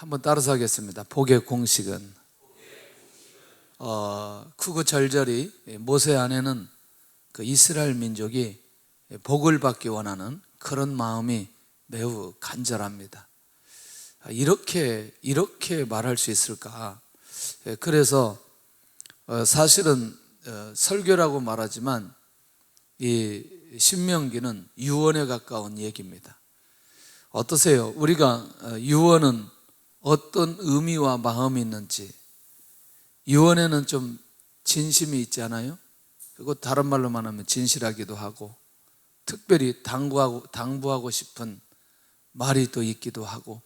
한번 따라서 하겠습니다. 복의 공식은 구구절절히 모세 안에는 그 이스라엘 민족이 복을 받기 원하는 그런 마음이 매우 간절합니다. 이렇게 말할 수 있을까? 그래서 사실은 설교라고 말하지만 이 신명기는 유언에 가까운 얘기입니다. 어떠세요? 우리가 유언은 어떤 의미와 마음이 있는지, 유언에는 좀 진심이 있잖아요. 그리고 다른 말로 말하면 진실하기도 하고, 특별히 당부하고 싶은 말이 또 있기도 하고,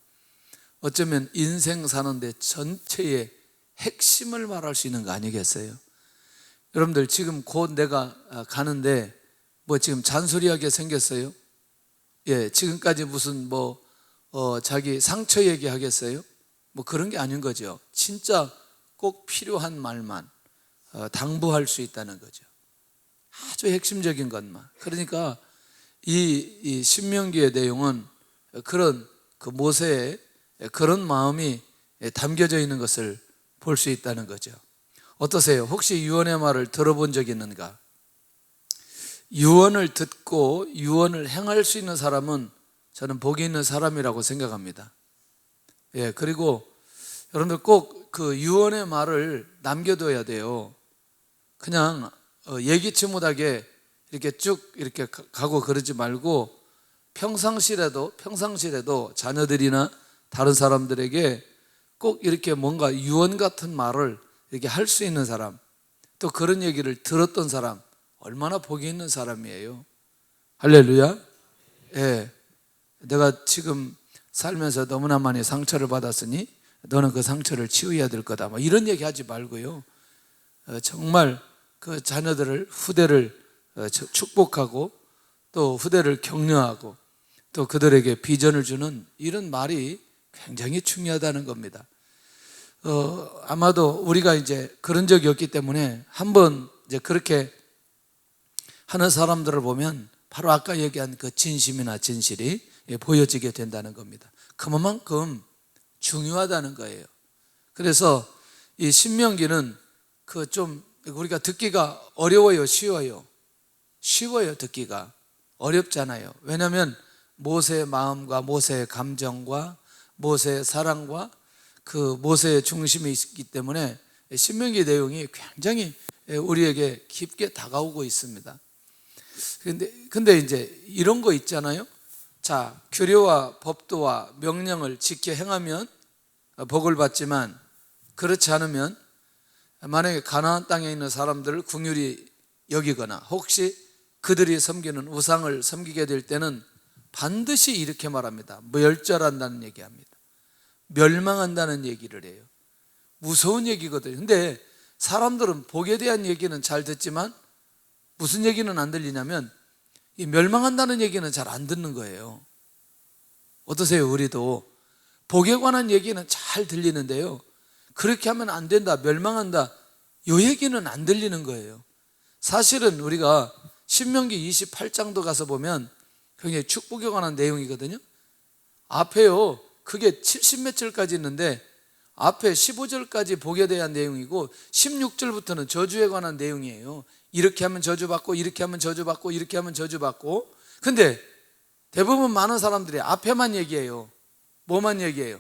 어쩌면 인생 사는데 전체의 핵심을 말할 수 있는 거 아니겠어요? 여러분들 지금 곧 내가 가는데 뭐 지금 잔소리하게 생겼어요? 예, 지금까지 무슨 자기 상처 얘기하겠어요? 뭐 그런 게 아닌 거죠. 진짜 꼭 필요한 말만 당부할 수 있다는 거죠. 아주 핵심적인 것만. 그러니까 이 신명기의 내용은 그런 그 모세의 그런 마음이 담겨져 있는 것을 볼 수 있다는 거죠. 어떠세요? 혹시 유언의 말을 들어본 적 있는가? 유언을 듣고 유언을 행할 수 있는 사람은 저는 복이 있는 사람이라고 생각합니다. 예, 그리고 여러분들 꼭 그 유언의 말을 남겨둬야 돼요. 그냥 예기치 못하게 이렇게 쭉 이렇게 가고 그러지 말고 평상시라도 자녀들이나 다른 사람들에게 꼭 이렇게 뭔가 유언 같은 말을 이렇게 할 수 있는 사람, 또 그런 얘기를 들었던 사람, 얼마나 복이 있는 사람이에요. 할렐루야. 예, 내가 지금 살면서 너무나 많이 상처를 받았으니 너는 그 상처를 치유해야 될 거다, 뭐 이런 얘기 하지 말고요. 정말 그 자녀들을, 후대를 축복하고 또 후대를 격려하고 또 그들에게 비전을 주는 이런 말이 굉장히 중요하다는 겁니다. 아마도 우리가 이제 그런 적이 없기 때문에 한번 이제 그렇게 하는 사람들을 보면 바로 아까 얘기한 그 진심이나 진실이 보여지게 된다는 겁니다. 그만큼 중요하다는 거예요. 그래서 이 신명기는 그 좀 우리가 듣기가 어려워요, 쉬워요? 쉬워요. 듣기가 어렵잖아요. 왜냐하면 모세의 마음과 모세의 감정과 모세의 사랑과 그 모세의 중심이 있기 때문에 신명기 내용이 굉장히 우리에게 깊게 다가오고 있습니다. 근데 이제 이런 거 있잖아요. 자, 규례와 법도와 명령을 지켜 행하면 복을 받지만 그렇지 않으면, 만약에 가나안 땅에 있는 사람들을 긍휼히 여기거나 혹시 그들이 섬기는 우상을 섬기게 될 때는 반드시 이렇게 말합니다. 멸절한다는 얘기합니다. 멸망한다는 얘기를 해요. 무서운 얘기거든요. 근데 사람들은 복에 대한 얘기는 잘 듣지만 무슨 얘기는 안 들리냐면 이 멸망한다는 얘기는 잘 안 듣는 거예요. 어떠세요? 우리도 복에 관한 얘기는 잘 들리는데요, 그렇게 하면 안 된다, 멸망한다, 이 얘기는 안 들리는 거예요. 사실은 우리가 신명기 28장도 가서 보면 굉장히 축복에 관한 내용이거든요. 앞에요, 그게 70몇 절까지 있는데 앞에 15절까지 복에 대한 내용이고 16절부터는 저주에 관한 내용이에요. 이렇게 하면 저주받고 이렇게 하면 저주받고 이렇게 하면 저주받고. 근데 대부분 많은 사람들이 앞에만 얘기해요. 뭐만 얘기해요?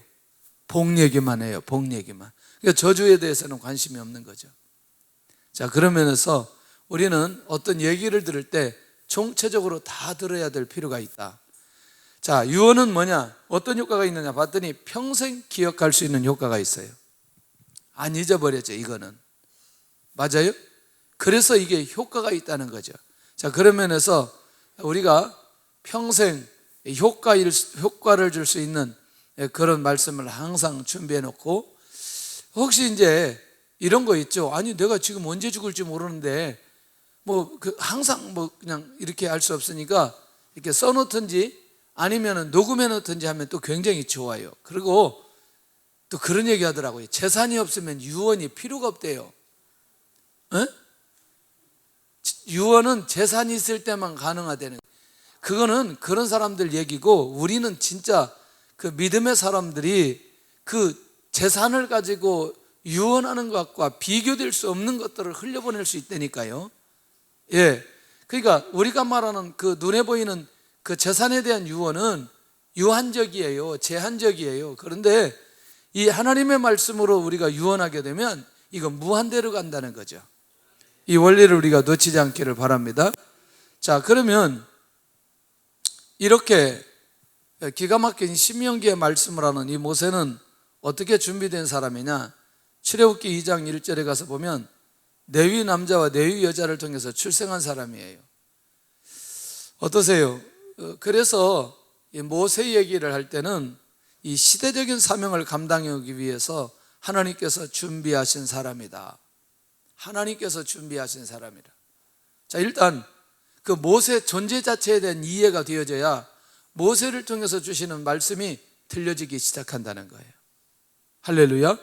복 얘기만 해요. 복 얘기만. 그러니까 저주에 대해서는 관심이 없는 거죠. 자, 그런 면에서 우리는 어떤 얘기를 들을 때 총체적으로 다 들어야 될 필요가 있다. 자, 유언은 뭐냐? 어떤 효과가 있느냐 봤더니 평생 기억할 수 있는 효과가 있어요. 안 잊어버렸죠, 이거는. 맞아요? 그래서 이게 효과가 있다는 거죠. 자, 그런 면에서 우리가 평생 효과를 줄 수 있는 그런 말씀을 항상 준비해 놓고, 혹시 이제 이런 거 있죠. 아니, 내가 지금 언제 죽을지 모르는데 항상 그냥 이렇게 할 수 없으니까 이렇게 써놓든지 아니면 녹음해 놓든지 하면 또 굉장히 좋아요. 그리고 또 그런 얘기 하더라고요. 재산이 없으면 유언이 필요가 없대요. 에? 유언은 재산이 있을 때만 가능하다는, 그거는 그런 사람들 얘기고, 우리는 진짜 그 믿음의 사람들이 그 재산을 가지고 유언하는 것과 비교될 수 없는 것들을 흘려보낼 수 있다니까요. 예. 그러니까 우리가 말하는 그 눈에 보이는 그 재산에 대한 유언은 유한적이에요. 제한적이에요. 그런데 이 하나님의 말씀으로 우리가 유언하게 되면 이건 무한대로 간다는 거죠. 이 원리를 우리가 놓치지 않기를 바랍니다. 자, 그러면 이렇게 기가 막힌 신명기의 말씀을 하는 이 모세는 어떻게 준비된 사람이냐? 출애굽기 2장 1절에 가서 보면 레위 남자와 레위 여자를 통해서 출생한 사람이에요. 어떠세요? 그래서 이 모세 얘기를 할 때는 이 시대적인 사명을 감당하기 위해서 하나님께서 준비하신 사람이다. 하나님께서 준비하신 사람이다. 자, 일단 그 모세 존재 자체에 대한 이해가 되어져야 모세를 통해서 주시는 말씀이 들려지기 시작한다는 거예요. 할렐루야.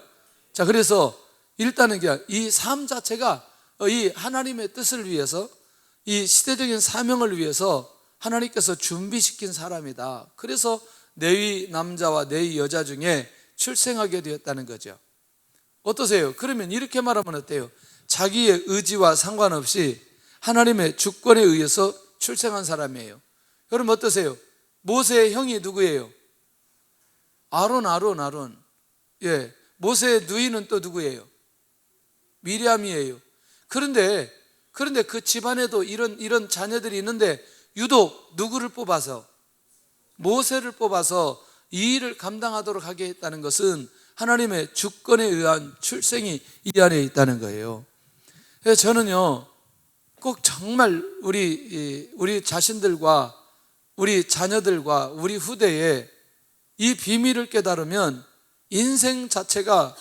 자, 그래서 일단은 이 삶 자체가 이 하나님의 뜻을 위해서, 이 시대적인 사명을 위해서 하나님께서 준비시킨 사람이다. 그래서 레위 남자와 레위 여자 중에 출생하게 되었다는 거죠. 어떠세요? 그러면 이렇게 말하면 어때요? 자기의 의지와 상관없이 하나님의 주권에 의해서 출생한 사람이에요. 여러분 어떠세요? 모세의 형이 누구예요? 아론. 예, 모세의 누이는 또 누구예요? 미리암이에요. 그런데 그 집안에도 이런 자녀들이 있는데 유독 누구를 뽑아서, 모세를 뽑아서 이 일을 감당하도록 하게 했다는 것은 하나님의 주권에 의한 출생이 이 안에 있다는 거예요. 그래서 저는요, 꼭 정말 우리 자신들과 우리 자녀들과 우리 후대에 이 비밀을 깨달으면 인생 자체가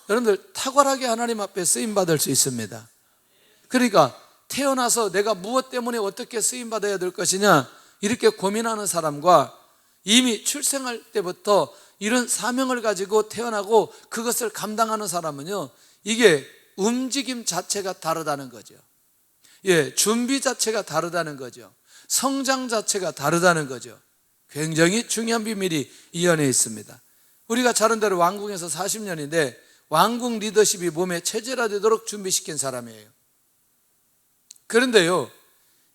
여러분들 탁월하게 하나님 앞에 쓰임받을 수 있습니다. 그러니까 태어나서 내가 무엇 때문에 어떻게 쓰임받아야 될 것이냐 이렇게 고민하는 사람과 이미 출생할 때부터 이런 사명을 가지고 태어나고 그것을 감당하는 사람은요, 이게 움직임 자체가 다르다는 거죠. 예, 준비 자체가 다르다는 거죠. 성장 자체가 다르다는 거죠. 굉장히 중요한 비밀이 이 안에 있습니다. 우리가 잘 아는 대로 왕궁에서 40년인데 왕궁 리더십이 몸에 체질화되도록 준비시킨 사람이에요. 그런데요,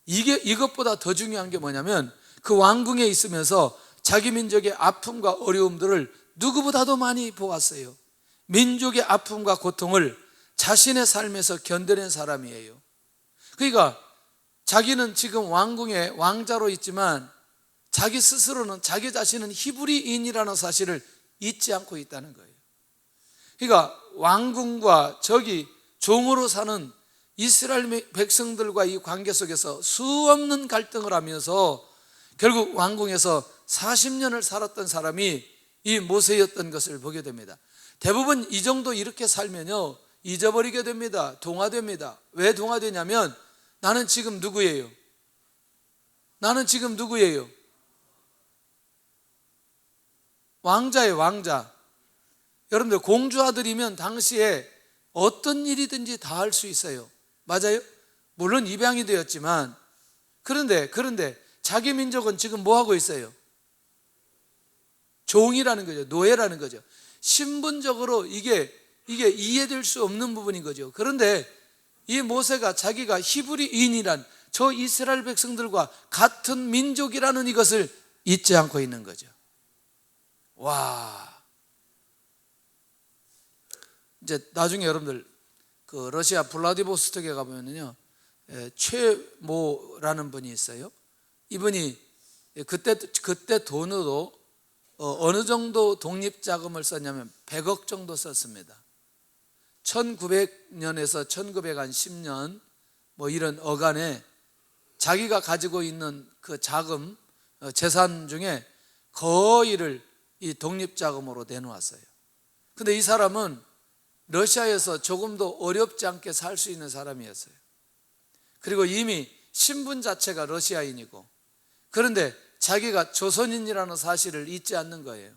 이것보다 더 중요한 게 뭐냐면 그 왕궁에 있으면서 자기 민족의 아픔과 어려움들을 누구보다도 많이 보았어요. 민족의 아픔과 고통을 자신의 삶에서 견뎌낸 사람이에요. 그러니까 자기는 지금 왕궁의 왕자로 있지만 자기 스스로는, 자기 자신은 히브리인이라는 사실을 잊지 않고 있다는 거예요. 그러니까 왕궁과 저기 종으로 사는 이스라엘 백성들과 이 관계 속에서 수없는 갈등을 하면서 결국 왕궁에서 40년을 살았던 사람이 이 모세였던 것을 보게 됩니다. 대부분 이 정도 이렇게 살면요, 잊어버리게 됩니다. 동화됩니다. 왜 동화되냐면 나는 지금 누구예요? 왕자예요, 왕자. 여러분들 공주 아들이면 당시에 어떤 일이든지 다 할 수 있어요. 맞아요? 물론 입양이 되었지만 그런데 자기 민족은 지금 뭐 하고 있어요? 종이라는 거죠. 노예라는 거죠. 신분적으로 이게 이해될 수 없는 부분인 거죠. 그런데 이 모세가 자기가 히브리인이란 저 이스라엘 백성들과 같은 민족이라는 이것을 잊지 않고 있는 거죠. 와. 이제 나중에 여러분들 그 러시아 블라디보스톡에 가보면요, 최모라는 분이 있어요. 이분이 그때 돈으로 어느 정도 독립자금을 썼냐면 100억 정도 썼습니다. 1900년에서 1910년 뭐 이런 어간에 자기가 가지고 있는 그 자금, 재산 중에 거의를 이 독립자금으로 내놓았어요. 근데 이 사람은 러시아에서 조금도 어렵지 않게 살 수 있는 사람이었어요. 그리고 이미 신분 자체가 러시아인이고, 그런데 자기가 조선인이라는 사실을 잊지 않는 거예요.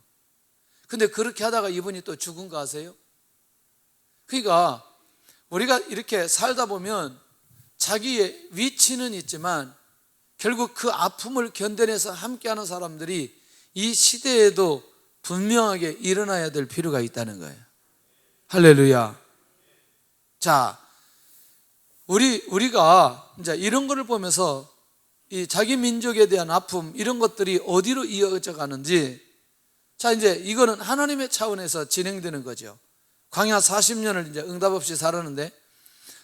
근데 그렇게 하다가 이분이 또 죽은 거 아세요? 그러니까 우리가 이렇게 살다 보면 자기의 위치는 있지만 결국 그 아픔을 견뎌내서 함께하는 사람들이 이 시대에도 분명하게 일어나야 될 필요가 있다는 거예요. 할렐루야. 자, 우리가 이제 이런 거를 보면서 이 자기 민족에 대한 아픔, 이런 것들이 어디로 이어져 가는지, 자, 이제 이거는 하나님의 차원에서 진행되는 거죠. 광야 40년을 이제 응답 없이 살았는데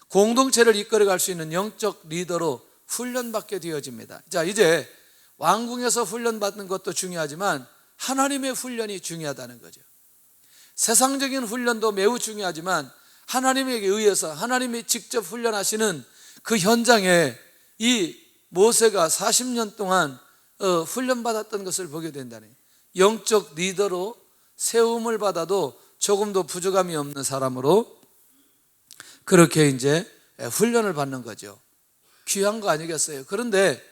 공동체를 이끌어갈 수 있는 영적 리더로 훈련받게 되어집니다. 자, 이제 왕궁에서 훈련받는 것도 중요하지만 하나님의 훈련이 중요하다는 거죠. 세상적인 훈련도 매우 중요하지만 하나님에게 의해서 하나님이 직접 훈련하시는 그 현장에 이 모세가 40년 동안 훈련받았던 것을 보게 된다는 거예요. 영적 리더로 세움을 받아도 조금도 부족함이 없는 사람으로 그렇게 이제 훈련을 받는 거죠. 귀한 거 아니겠어요? 그런데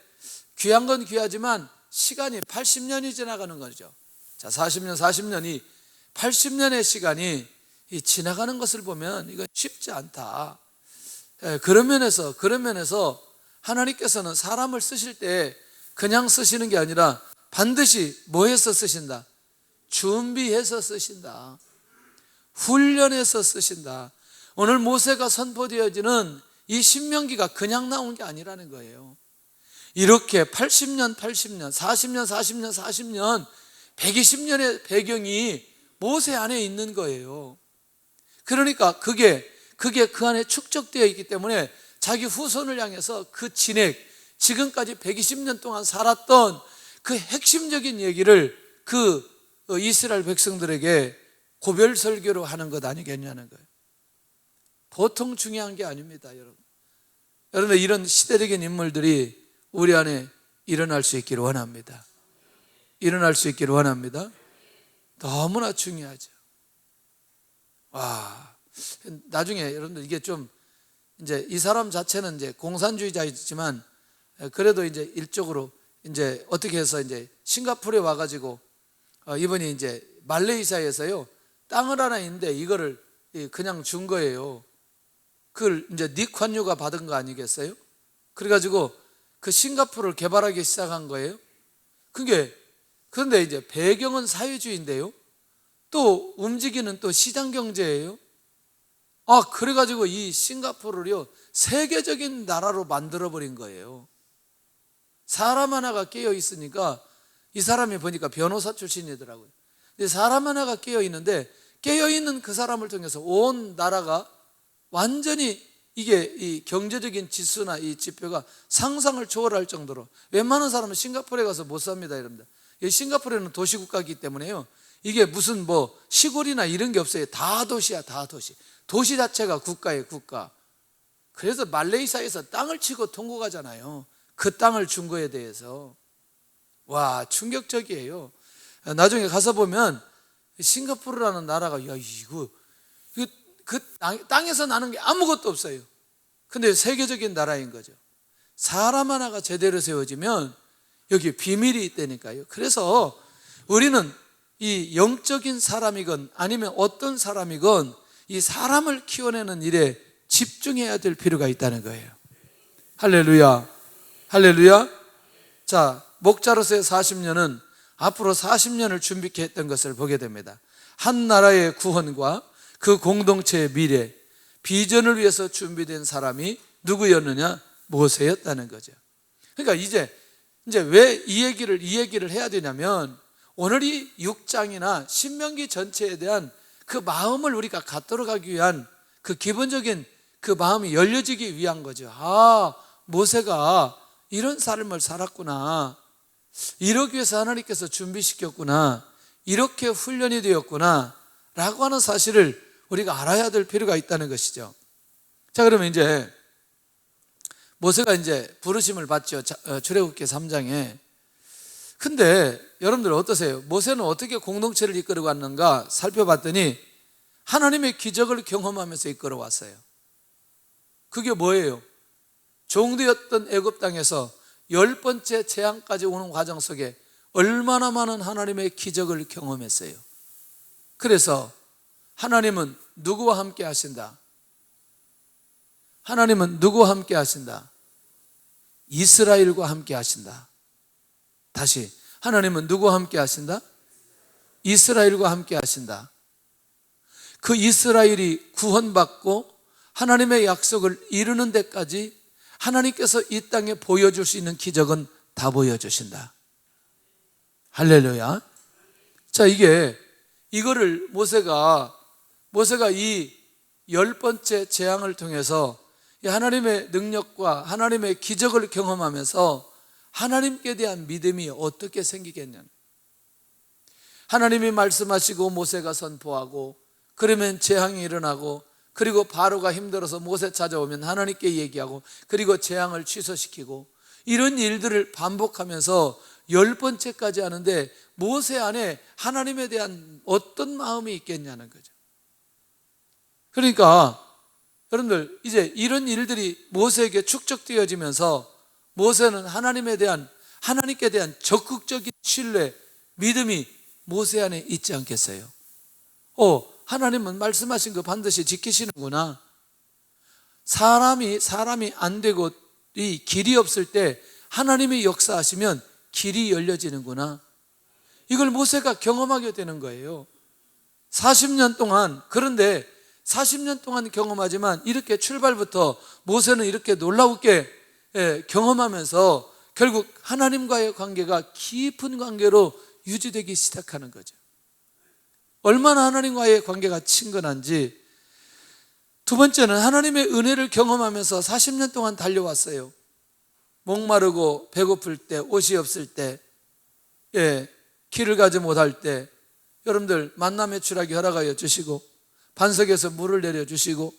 귀한 건 귀하지만 시간이 80년이 지나가는 거죠. 자, 40년이 80년의 시간이 지나가는 것을 보면 이건 쉽지 않다. 그런 면에서 하나님께서는 사람을 쓰실 때 그냥 쓰시는 게 아니라 반드시 뭐 해서 쓰신다? 준비해서 쓰신다. 훈련해서 쓰신다. 오늘 모세가 선포되어지는 이 신명기가 그냥 나온 게 아니라는 거예요. 이렇게 80년, 40년, 120년의 배경이 모세 안에 있는 거예요. 그러니까 그게 그 안에 축적되어 있기 때문에 자기 후손을 향해서 그 지금까지 120년 동안 살았던 그 핵심적인 얘기를 그 이스라엘 백성들에게 고별 설교로 하는 것 아니겠냐는 거예요. 보통 중요한 게 아닙니다, 여러분. 여러분, 이런 시대적인 인물들이 우리 안에 일어날 수 있기를 원합니다. 일어날 수 있기를 원합니다. 너무나 중요하죠. 와, 나중에 여러분들 이게 좀 이제 이 사람 자체는 이제 공산주의자이지만 그래도 이제 일적으로 이제 어떻게 해서 이제 싱가포르에 와가지고 이분이 이제 말레이시아에서요 땅을 하나 있는데 이거를 그냥 준 거예요. 그걸 이제 닉환유가 받은 거 아니겠어요? 그래가지고 그 싱가포르를 개발하기 시작한 거예요. 그런데 이제 배경은 사회주의인데요. 또 움직이는 또 시장 경제예요. 그래가지고 이 싱가포르를요 세계적인 나라로 만들어버린 거예요. 사람 하나가 깨어 있으니까 이 사람이 보니까 변호사 출신이더라고요. 근데 사람 하나가 깨어 있는데 깨어 있는 그 사람을 통해서 온 나라가 완전히 이게 이 경제적인 지수나 이 지표가 상상을 초월할 정도로 웬만한 사람은 싱가포르에 가서 못 삽니다, 여러분들. 싱가포르는 도시국가이기 때문에요. 이게 무슨 뭐 시골이나 이런 게 없어요. 다 도시야, 다 도시. 도시 자체가 국가예요, 국가. 그래서 말레이시아에서 땅을 치고 통곡하잖아요. 그 땅을 준 거에 대해서. 와, 충격적이에요. 나중에 가서 보면 싱가포르라는 나라가 그 땅에서 나는 게 아무것도 없어요. 근데 세계적인 나라인 거죠. 사람 하나가 제대로 세워지면 여기 비밀이 있다니까요. 그래서 우리는 이 영적인 사람이건 아니면 어떤 사람이건 이 사람을 키워내는 일에 집중해야 될 필요가 있다는 거예요. 할렐루야, 할렐루야. 자, 목자로서의 40년은 앞으로 40년을 준비케 했던 것을 보게 됩니다. 한 나라의 구원과 그 공동체의 미래, 비전을 위해서 준비된 사람이 누구였느냐? 모세였다는 거죠. 그러니까 이제 왜 이 얘기를 해야 되냐면 오늘 이 6장이나 신명기 전체에 대한 그 마음을 우리가 갖도록 하기 위한 그 기본적인 그 마음이 열려지기 위한 거죠. 모세가 이런 삶을 살았구나. 이러기 위해서 하나님께서 준비시켰구나. 이렇게 훈련이 되었구나. 라고 하는 사실을 우리가 알아야 될 필요가 있다는 것이죠. 자, 그러면 이제 모세가 이제 부르심을 받죠. 출애굽기 3장에. 근데 여러분들 어떠세요? 모세는 어떻게 공동체를 이끌어 왔는가 살펴봤더니 하나님의 기적을 경험하면서 이끌어 왔어요. 그게 뭐예요? 종되었던 애굽 땅에서 10번째 재앙까지 오는 과정 속에 얼마나 많은 하나님의 기적을 경험했어요. 그래서 하나님은 누구와 함께 하신다? 하나님은 누구와 함께 하신다? 이스라엘과 함께 하신다. 다시, 하나님은 누구와 함께 하신다? 이스라엘과 함께 하신다. 그 이스라엘이 구원받고 하나님의 약속을 이루는 데까지 하나님께서 이 땅에 보여줄 수 있는 기적은 다 보여주신다. 할렐루야. 자, 이거를 모세가 이 10번째 재앙을 통해서 하나님의 능력과 하나님의 기적을 경험하면서 하나님께 대한 믿음이 어떻게 생기겠냐는, 하나님이 말씀하시고 모세가 선포하고 그러면 재앙이 일어나고, 그리고 바로가 힘들어서 모세 찾아오면 하나님께 얘기하고, 그리고 재앙을 취소시키고, 이런 일들을 반복하면서 10번째까지 하는데 모세 안에 하나님에 대한 어떤 마음이 있겠냐는 거죠. 그러니까 여러분들, 이제 이런 일들이 모세에게 축적되어지면서 모세는 하나님께 대한 적극적인 신뢰, 믿음이 모세 안에 있지 않겠어요? 하나님은 말씀하신 거 반드시 지키시는구나. 사람이 안 되고 이 길이 없을 때 하나님이 역사하시면 길이 열려지는구나. 이걸 모세가 경험하게 되는 거예요. 40년 동안, 그런데 40년 동안 경험하지만 이렇게 출발부터 모세는 이렇게 놀라우게 경험하면서 결국 하나님과의 관계가 깊은 관계로 유지되기 시작하는 거죠. 얼마나 하나님과의 관계가 친근한지. 두 번째는 하나님의 은혜를 경험하면서 40년 동안 달려왔어요. 목마르고 배고플 때, 옷이 없을 때, 길을 가지 못할 때 여러분들 만나 매출하기 허락하여 주시고, 반석에서 물을 내려주시고,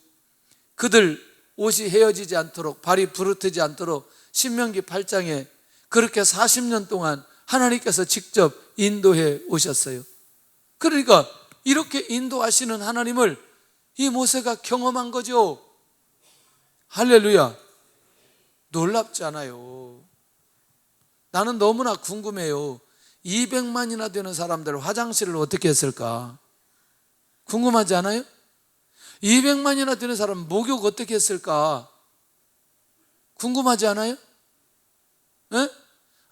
그들 옷이 헤어지지 않도록, 발이 부르트지 않도록 신명기 8장에 그렇게 40년 동안 하나님께서 직접 인도해 오셨어요. 그러니까 이렇게 인도하시는 하나님을 이 모세가 경험한 거죠. 할렐루야. 놀랍지 않아요? 나는 너무나 궁금해요. 200만이나 되는 사람들 화장실을 어떻게 했을까? 궁금하지 않아요? 200만이나 되는 사람 목욕 어떻게 했을까? 궁금하지 않아요? 네?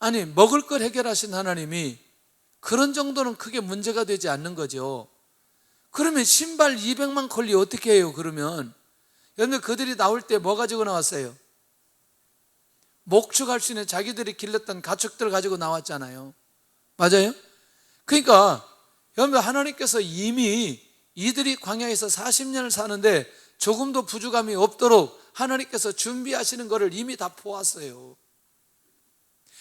아니, 먹을 걸 해결하신 하나님이 그런 정도는 크게 문제가 되지 않는 거죠. 그러면 신발 200만 컬리 어떻게 해요? 그러면 여러분들, 그들이 나올 때 뭐 가지고 나왔어요? 목축할 수 있는 자기들이 길렀던 가축들 가지고 나왔잖아요. 맞아요? 그러니까 여러분들, 하나님께서 이미 이들이 광야에서 40년을 사는데 조금도 부족함이 없도록 하나님께서 준비하시는 것을 이미 다 보았어요.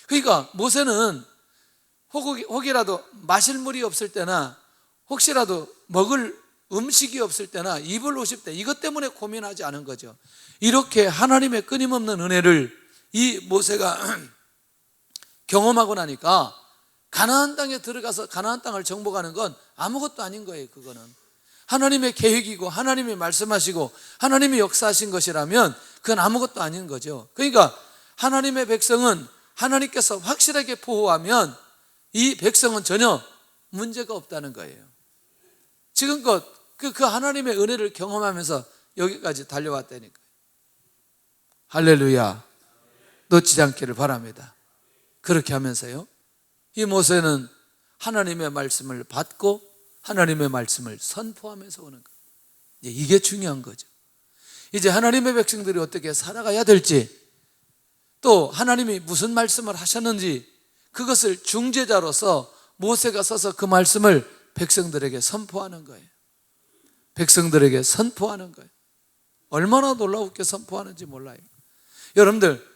그러니까 모세는 혹이라도 마실 물이 없을 때나, 혹시라도 먹을 음식이 없을 때나, 입을 옷일 때, 이것 때문에 고민하지 않은 거죠. 이렇게 하나님의 끊임없는 은혜를 이 모세가 경험하고 나니까 가나안 땅에 들어가서 가나안 땅을 정복하는 건 아무것도 아닌 거예요. 그거는 하나님의 계획이고 하나님이 말씀하시고 하나님이 역사하신 것이라면 그건 아무것도 아닌 거죠. 그러니까 하나님의 백성은 하나님께서 확실하게 보호하면 이 백성은 전혀 문제가 없다는 거예요. 지금껏 그 하나님의 은혜를 경험하면서 여기까지 달려왔다니까요. 할렐루야. 놓치지 않기를 바랍니다. 그렇게 하면서요, 이 모세는 하나님의 말씀을 받고 하나님의 말씀을 선포하면서 오는 거예요. 이게 중요한 거죠. 이제 하나님의 백성들이 어떻게 살아가야 될지, 또 하나님이 무슨 말씀을 하셨는지, 그것을 중재자로서 모세가 서서 그 말씀을 백성들에게 선포하는 거예요. 백성들에게 선포하는 거예요. 얼마나 놀라우게 선포하는지 몰라요. 여러분들,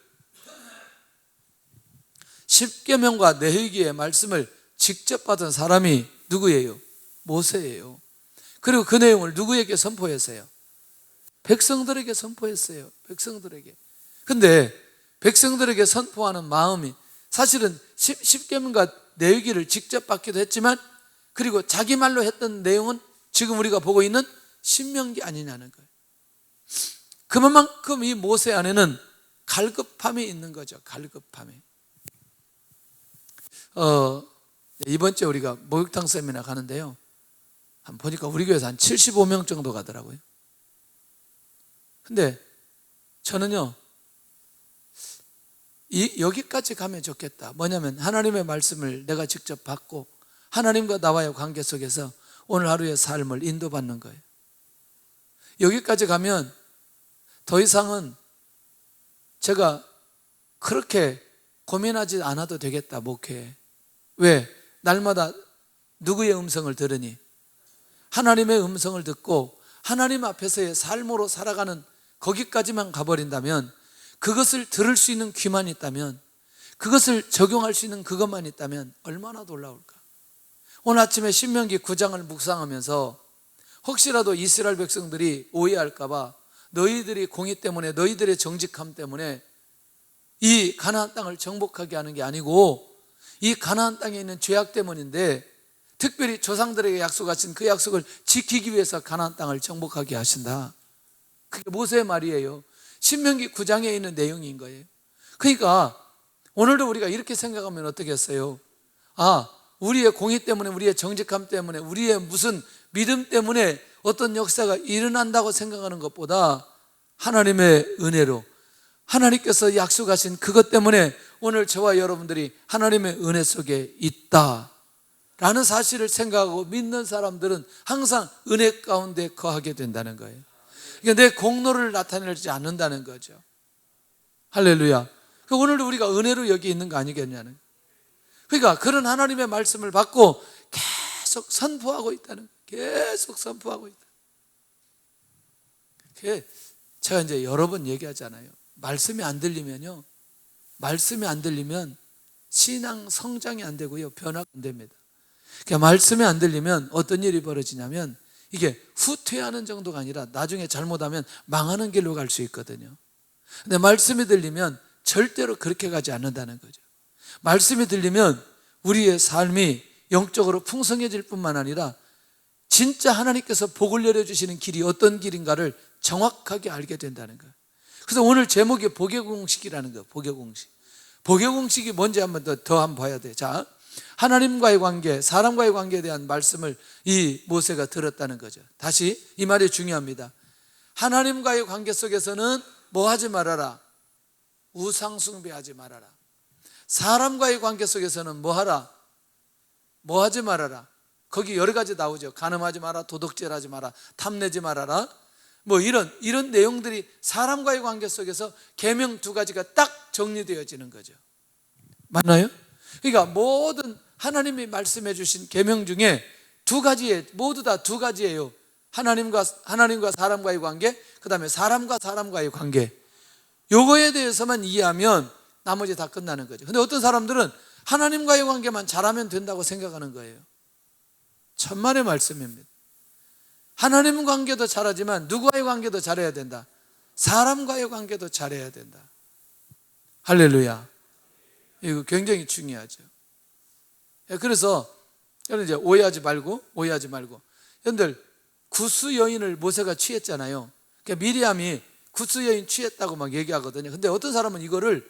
십계명과 레위기의 말씀을 직접 받은 사람이 누구예요? 모세예요. 그리고 그 내용을 누구에게 선포했어요? 백성들에게 선포했어요. 백성들에게. 근데 백성들에게 선포하는 마음이 사실은 십계명과 레위기를 직접 받기도 했지만, 그리고 자기 말로 했던 내용은 지금 우리가 보고 있는 신명기 아니냐는 거예요. 그만큼 이 모세 안에는 갈급함이 있는 거죠. 갈급함이. 이번 주에 우리가 목욕탕 세미나 가는데요, 한번 보니까 우리 교회에서 한 75명 정도 가더라고요. 근데 저는요, 여기까지 가면 좋겠다. 뭐냐면 하나님의 말씀을 내가 직접 받고 하나님과 나와의 관계 속에서 오늘 하루의 삶을 인도받는 거예요. 여기까지 가면 더 이상은 제가 그렇게 고민하지 않아도 되겠다, 목회에. 왜? 날마다 누구의 음성을 들으니? 하나님의 음성을 듣고 하나님 앞에서의 삶으로 살아가는 거기까지만 가버린다면, 그것을 들을 수 있는 귀만 있다면, 그것을 적용할 수 있는 그것만 있다면 얼마나 놀라울까. 오늘 아침에 신명기 9장을 묵상하면서 혹시라도 이스라엘 백성들이 오해할까 봐, 너희들이 공의 때문에, 너희들의 정직함 때문에 이 가나안 땅을 정복하게 하는 게 아니고 이 가나안 땅에 있는 죄악 때문인데, 특별히 조상들에게 약속하신 그 약속을 지키기 위해서 가나안 땅을 정복하게 하신다. 그게 모세의 말이에요. 신명기 9장에 있는 내용인 거예요. 그러니까 오늘도 우리가 이렇게 생각하면 어떻겠어요? 우리의 공의 때문에, 우리의 정직함 때문에, 우리의 무슨 믿음 때문에 어떤 역사가 일어난다고 생각하는 것보다 하나님의 은혜로, 하나님께서 약속하신 그것 때문에 오늘 저와 여러분들이 하나님의 은혜 속에 있다라는 사실을 생각하고 믿는 사람들은 항상 은혜 가운데 거하게 된다는 거예요. 그러니까 내 공로를 나타내지 않는다는 거죠. 할렐루야. 오늘도 우리가 은혜로 여기 있는 거 아니겠냐는. 그러니까 그런 하나님의 말씀을 받고 계속 선포하고 있다는, 계속 선포하고 있다. 제가 이제 여러 번 얘기하잖아요. 말씀이 안 들리면요, 말씀이 안 들리면 신앙 성장이 안 되고요, 변화가 안 됩니다. 그러니까 말씀이 안 들리면 어떤 일이 벌어지냐면, 이게 후퇴하는 정도가 아니라 나중에 잘못하면 망하는 길로 갈 수 있거든요. 근데 말씀이 들리면 절대로 그렇게 가지 않는다는 거죠. 말씀이 들리면 우리의 삶이 영적으로 풍성해질 뿐만 아니라 진짜 하나님께서 복을 내려주시는 길이 어떤 길인가를 정확하게 알게 된다는 거예요. 그래서 오늘 제목이 복의 공식이라는 거예요. 복의 공식. 복의 공식이 뭔지 한번 더 한번 봐야 돼요. 자, 하나님과의 관계, 사람과의 관계에 대한 말씀을 이 모세가 들었다는 거죠. 다시 이 말이 중요합니다. 하나님과의 관계 속에서는 뭐 하지 말아라? 우상 숭배하지 말아라. 사람과의 관계 속에서는 뭐 하라? 뭐 하지 말아라. 거기 여러 가지 나오죠. 간음하지 마라, 도둑질하지 마라, 탐내지 말아라. 뭐 이런 내용들이 사람과의 관계 속에서 계명 두 가지가 딱 정리되어지는 거죠. 맞나요? 그러니까 모든 하나님이 말씀해 주신 계명 중에 두 가지에, 모두 다 두 가지예요. 하나님과 사람과의 관계, 그 다음에 사람과 사람과의 관계. 요거에 대해서만 이해하면 나머지 다 끝나는 거죠. 근데 어떤 사람들은 하나님과의 관계만 잘하면 된다고 생각하는 거예요. 천만의 말씀입니다. 하나님 관계도 잘하지만 누구와의 관계도 잘해야 된다. 사람과의 관계도 잘해야 된다. 할렐루야. 이거 굉장히 중요하죠. 그래서 여러분 이제 오해하지 말고. 여러분들 구스 여인을 모세가 취했잖아요. 그러니까 미리암이 구스 여인 취했다고 막 얘기하거든요. 근데 어떤 사람은 이거를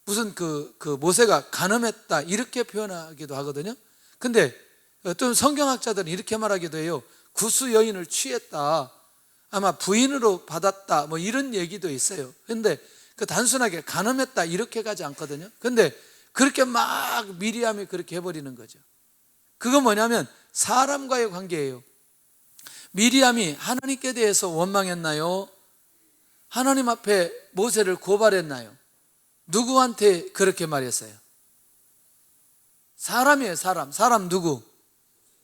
무슨 그 모세가 간음했다 이렇게 표현하기도 하거든요. 근데 어떤 성경학자들은 이렇게 말하기도 해요. 구스 여인을 취했다, 아마 부인으로 받았다, 뭐 이런 얘기도 있어요. 근데 그 단순하게 간음했다 이렇게 가지 않거든요. 근데 그렇게 막 미리암이 그렇게 해버리는 거죠. 그건 뭐냐면 사람과의 관계예요. 미리암이 하나님께 대해서 원망했나요? 하나님 앞에 모세를 고발했나요? 누구한테 그렇게 말했어요? 사람이에요. 사람 누구?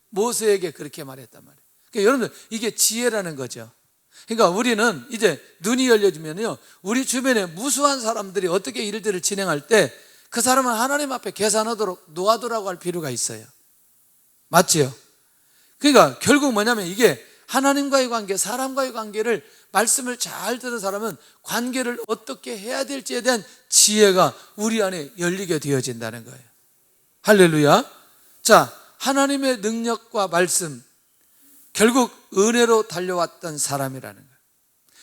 모세에게 그렇게 말했단 말이에요. 그러니까 여러분들 이게 지혜라는 거죠. 그러니까 우리는 이제 눈이 열려지면요, 우리 주변에 무수한 사람들이 어떻게 일들을 진행할 때 그 사람은 하나님 앞에 계산하도록 놓아두라고 할 필요가 있어요. 맞지요? 그러니까 결국 뭐냐면 이게 하나님과의 관계, 사람과의 관계를 말씀을 잘 듣는 사람은 관계를 어떻게 해야 될지에 대한 지혜가 우리 안에 열리게 되어진다는 거예요. 할렐루야. 자, 하나님의 능력과 말씀, 결국 은혜로 달려왔던 사람이라는 거예요.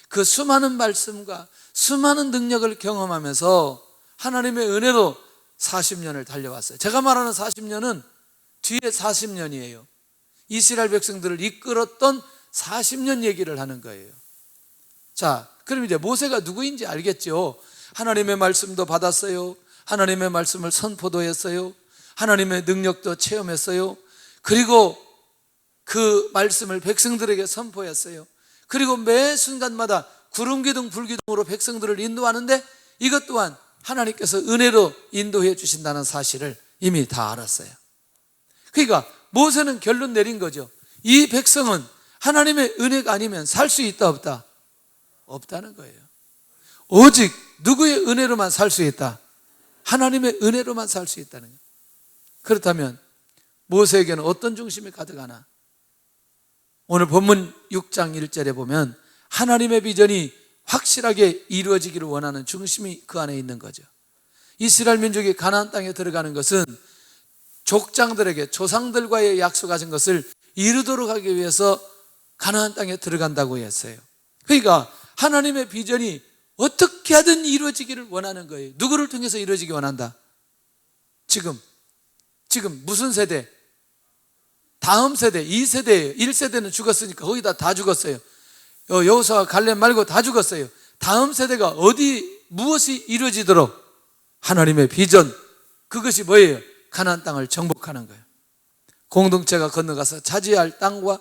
그 수많은 말씀과 수많은 능력을 경험하면서 하나님의 은혜로 40년을 달려왔어요. 제가 말하는 40년은 뒤에 40년이에요. 이스라엘 백성들을 이끌었던 40년 얘기를 하는 거예요. 자, 그럼 이제 모세가 누구인지 알겠죠? 하나님의 말씀도 받았어요. 하나님의 말씀을 선포도 했어요. 하나님의 능력도 체험했어요. 그리고 그 말씀을 백성들에게 선포했어요. 그리고 매 순간마다 구름기둥 불기둥으로 백성들을 인도하는데 이것 또한 하나님께서 은혜로 인도해 주신다는 사실을 이미 다 알았어요. 그러니까 모세는 결론 내린 거죠. 이 백성은 하나님의 은혜가 아니면 살 수 있다 없다? 없다는 거예요. 오직 누구의 은혜로만 살 수 있다? 하나님의 은혜로만 살 수 있다는 거예요. 그렇다면 모세에게는 어떤 중심이 가득하나? 오늘 본문 6장 1절에 보면 하나님의 비전이 확실하게 이루어지기를 원하는 중심이 그 안에 있는 거죠. 이스라엘 민족이 가나안 땅에 들어가는 것은 족장들에게 조상들과의 약속하신 것을 이루도록 하기 위해서 가나안 땅에 들어간다고 했어요. 그러니까 하나님의 비전이 어떻게 하든 이루어지기를 원하는 거예요. 누구를 통해서 이루어지기 원한다? 지금 무슨 세대? 다음 세대, 2세대예요. 1세대는 죽었으니까 거기다 다 죽었어요. 여호수아 갈렙 말고 다 죽었어요. 다음 세대가 무엇이 이루어지도록? 하나님의 비전, 그것이 뭐예요? 가나안 땅을 정복하는 거예요. 공동체가 건너가서 차지해야 할 땅과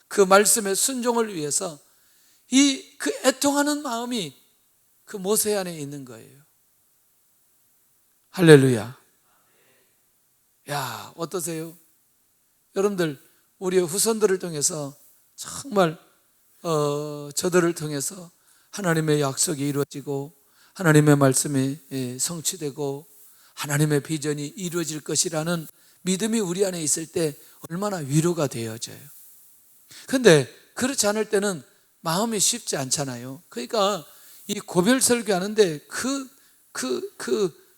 그 말씀의 순종을 위해서 그 애통하는 마음이 그 모세 안에 있는 거예요. 할렐루야. 야, 어떠세요? 여러분들, 우리의 후손들을 통해서 정말 저들을 통해서 하나님의 약속이 이루어지고 하나님의 말씀이 성취되고 하나님의 비전이 이루어질 것이라는 믿음이 우리 안에 있을 때 얼마나 위로가 되어져요. 그런데 그렇지 않을 때는 마음이 쉽지 않잖아요. 그러니까 이 고별 설교하는데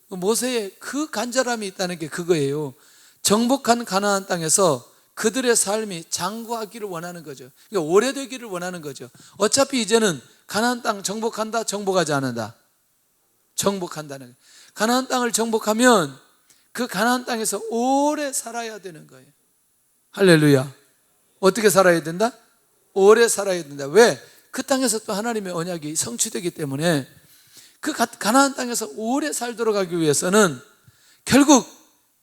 모세의 그 간절함이 있다는 게 그거예요. 정복한 가나안 땅에서 그들의 삶이 장구하기를 원하는 거죠. 그러니까 오래되기를 원하는 거죠. 어차피 이제는 가나안 땅 정복한다, 정복하지 않는다? 정복한다는 거예요. 가나안 땅을 정복하면 그 가나안 땅에서 오래 살아야 되는 거예요. 할렐루야. 어떻게 살아야 된다? 오래 살아야 된다. 왜? 그 땅에서 또 하나님의 언약이 성취되기 때문에 그 가나안 땅에서 오래 살도록 하기 위해서는 결국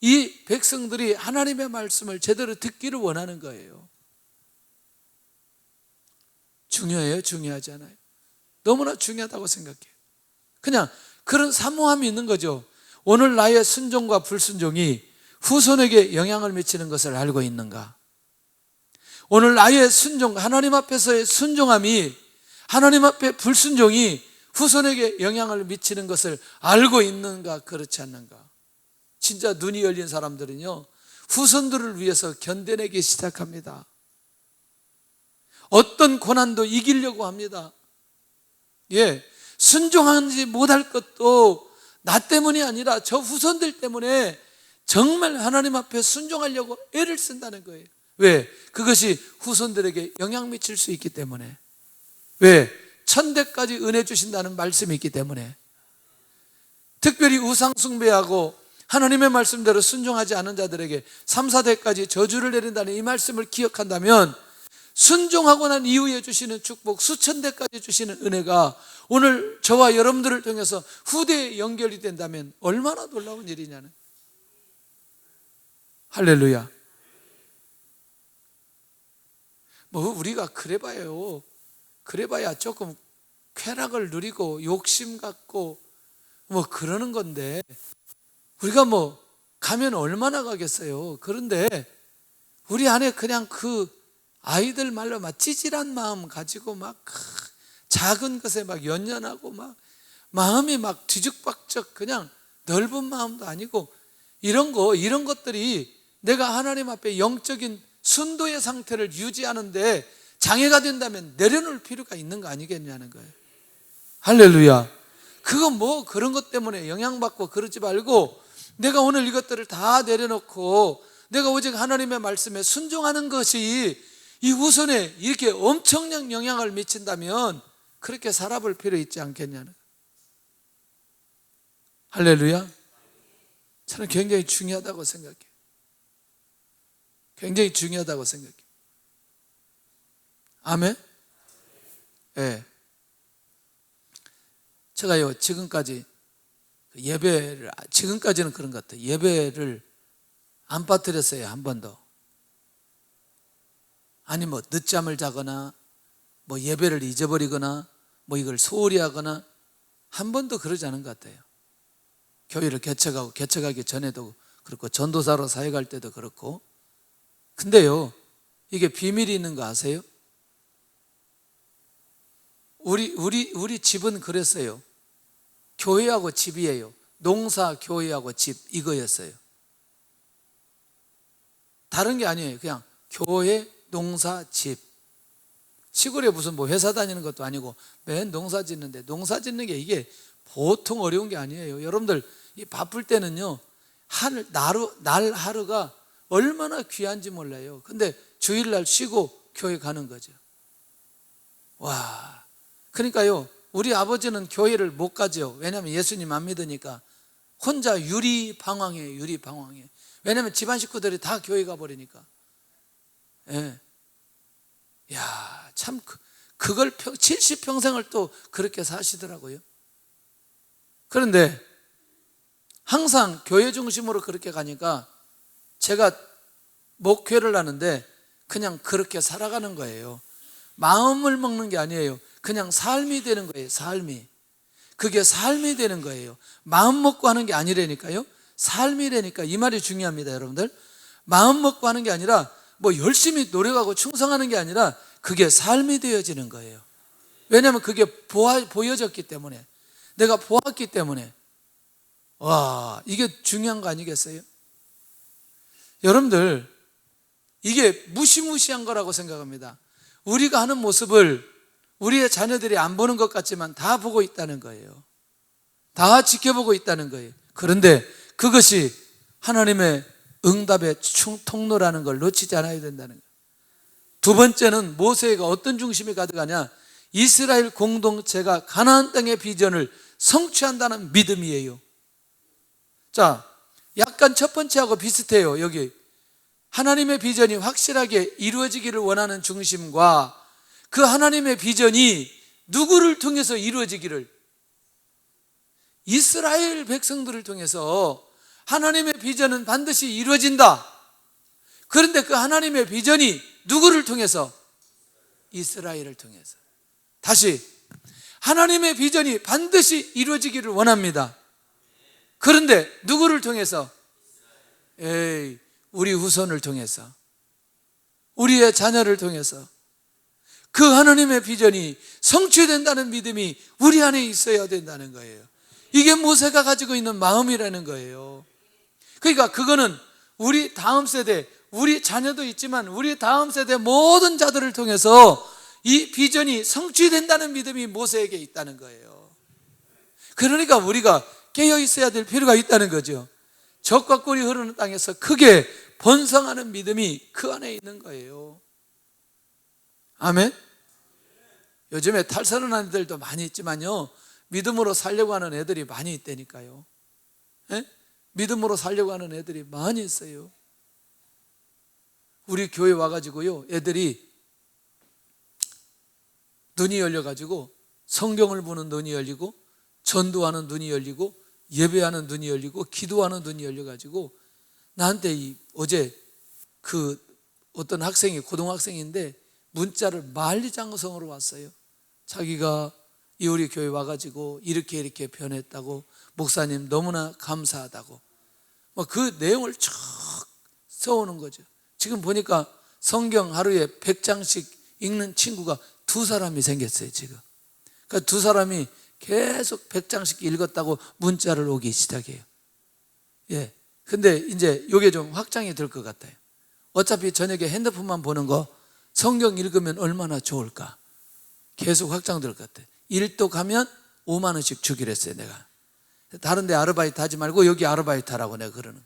이 백성들이 하나님의 말씀을 제대로 듣기를 원하는 거예요. 중요해요? 중요하지 않아요? 너무나 중요하다고 생각해요. 그냥 그런 사모함이 있는 거죠. 오늘 나의 순종과 불순종이 후손에게 영향을 미치는 것을 알고 있는가? 오늘 나의 순종, 하나님 앞에서의 순종함이, 하나님 앞에 불순종이 후손에게 영향을 미치는 것을 알고 있는가, 그렇지 않는가? 진짜 눈이 열린 사람들은요, 후손들을 위해서 견뎌내기 시작합니다. 어떤 고난도 이기려고 합니다. 순종하지 못할 것도 나 때문이 아니라 저 후손들 때문에 정말 하나님 앞에 순종하려고 애를 쓴다는 거예요. 왜? 그것이 후손들에게 영향 미칠 수 있기 때문에. 왜? 1000대까지 은혜 주신다는 말씀이 있기 때문에. 특별히 우상 숭배하고 하나님의 말씀대로 순종하지 않은 자들에게 3, 4대까지 저주를 내린다는 이 말씀을 기억한다면 순종하고 난 이후에 주시는 축복, 수천 대까지 주시는 은혜가 오늘 저와 여러분들을 통해서 후대에 연결이 된다면 얼마나 놀라운 일이냐는. 할렐루야. 우리가 그래봐야 조금 쾌락을 누리고 욕심 갖고 그러는 건데, 우리가 가면 얼마나 가겠어요. 그런데 우리 안에 그냥 그 아이들 말로 막 찌질한 마음 가지고 작은 것에 연연하고 마음이 뒤죽박죽 그냥 넓은 마음도 아니고 이런 것들이 내가 하나님 앞에 영적인 순도의 상태를 유지하는데 장애가 된다면 내려놓을 필요가 있는 거 아니겠냐는 거예요. 할렐루야. 그건 그런 것 때문에 영향받고 그러지 말고 내가 오늘 이것들을 다 내려놓고 내가 오직 하나님의 말씀에 순종하는 것이 이 후손에 이렇게 엄청난 영향을 미친다면 그렇게 살아볼 필요 있지 않겠냐는. 할렐루야. 저는 굉장히 중요하다고 생각해요. 굉장히 중요하다고 생각해요. 아멘? 네. 제가요, 지금까지는 그런 것 같아요. 예배를 안 빠뜨렸어요, 한 번도. 아니 뭐 늦잠을 자거나 뭐 예배를 잊어버리거나 뭐 이걸 소홀히 하거나 한 번도 그러지 않은 것 같아요. 교회를 개척하기 전에도 그렇고 전도사로 사역할 때도 그렇고. 근데요, 이게 비밀이 있는 거 아세요? 우리 집은 그랬어요. 교회하고 집이에요. 농사, 교회하고 집 이거였어요. 다른 게 아니에요. 그냥 교회, 농사, 집. 시골에 무슨 뭐 회사 다니는 것도 아니고 맨 농사 짓는데, 농사 짓는 게 이게 보통 어려운 게 아니에요. 여러분들 이 바쁠 때는요, 날 하루가 얼마나 귀한지 몰라요. 근데 주일날 쉬고 교회 가는 거죠. 와, 그러니까요, 우리 아버지는 교회를 못 가죠. 왜냐하면 예수님 안 믿으니까. 혼자 유리방황해요. 유리방황해. 왜냐하면 집안 식구들이 다 교회 가버리니까. 예. 야, 참 그걸 70평생을 또 그렇게 사시더라고요. 그런데 항상 교회 중심으로 그렇게 가니까 제가 목회를 하는데 그냥 그렇게 살아가는 거예요. 마음을 먹는 게 아니에요. 그냥 삶이 되는 거예요. 삶이. 그게 삶이 되는 거예요. 마음 먹고 하는 게 아니라니까요. 삶이라니까. 이 말이 중요합니다, 여러분들. 마음 먹고 하는 게 아니라 뭐 열심히 노력하고 충성하는 게 아니라 그게 삶이 되어지는 거예요. 왜냐하면 그게 보여졌기 때문에, 내가 보았기 때문에. 와, 이게 중요한 거 아니겠어요? 여러분들, 이게 무시무시한 거라고 생각합니다. 우리가 하는 모습을 우리의 자녀들이 안 보는 것 같지만 다 보고 있다는 거예요. 다 지켜보고 있다는 거예요. 그런데 그것이 하나님의 응답의 통로라는 걸 놓치지 않아야 된다는 거예요. 두 번째는 모세가 어떤 중심이 가득하냐? 이스라엘 공동체가 가나안 땅의 비전을 성취한다는 믿음이에요. 자, 약간 첫 번째하고 비슷해요. 여기 하나님의 비전이 확실하게 이루어지기를 원하는 중심과 그 하나님의 비전이 누구를 통해서 이루어지기를, 이스라엘 백성들을 통해서 하나님의 비전은 반드시 이루어진다. 그런데 그 하나님의 비전이 누구를 통해서? 이스라엘을 통해서. 다시, 하나님의 비전이 반드시 이루어지기를 원합니다. 그런데 누구를 통해서? 우리 후손을 통해서, 우리의 자녀를 통해서 그 하나님의 비전이 성취된다는 믿음이 우리 안에 있어야 된다는 거예요. 이게 모세가 가지고 있는 마음이라는 거예요. 그러니까 그거는 우리 다음 세대, 우리 자녀도 있지만 우리 다음 세대 모든 자들을 통해서 이 비전이 성취된다는 믿음이 모세에게 있다는 거예요. 그러니까 우리가 깨어 있어야 될 필요가 있다는 거죠. 젖과 꿀이 흐르는 땅에서 크게 번성하는 믿음이 그 안에 있는 거예요. 아멘. 요즘에 탈선한 애들도 많이 있지만요, 믿음으로 살려고 하는 애들이 많이 있다니까요. 예? 믿음으로 살려고 하는 애들이 많이 있어요. 우리 교회 와가지고요, 애들이 눈이 열려가지고 성경을 보는 눈이 열리고, 전도하는 눈이 열리고, 예배하는 눈이 열리고, 기도하는 눈이 열려가지고 나한테 어제 그 어떤 학생이, 고등학생인데 문자를 만리장성으로 왔어요. 자기가 이 우리 교회 와가지고 이렇게 변했다고, 목사님 너무나 감사하다고, 그 내용을 쭉 써오는 거죠. 지금 보니까 성경 하루에 100장씩 읽는 친구가 2사람이 생겼어요, 지금. 그러니까 2사람이 계속 100장씩 읽었다고 문자를 오기 시작해요. 예. 근데 이제 이게 좀 확장이 될 것 같아요. 어차피 저녁에 핸드폰만 보는 거 성경 읽으면 얼마나 좋을까. 계속 확장될 것 같아요. 일도 가면 5만 원씩 주기로 했어요, 내가. 다른 데 아르바이트 하지 말고 여기 아르바이트 하라고 내가 그러는.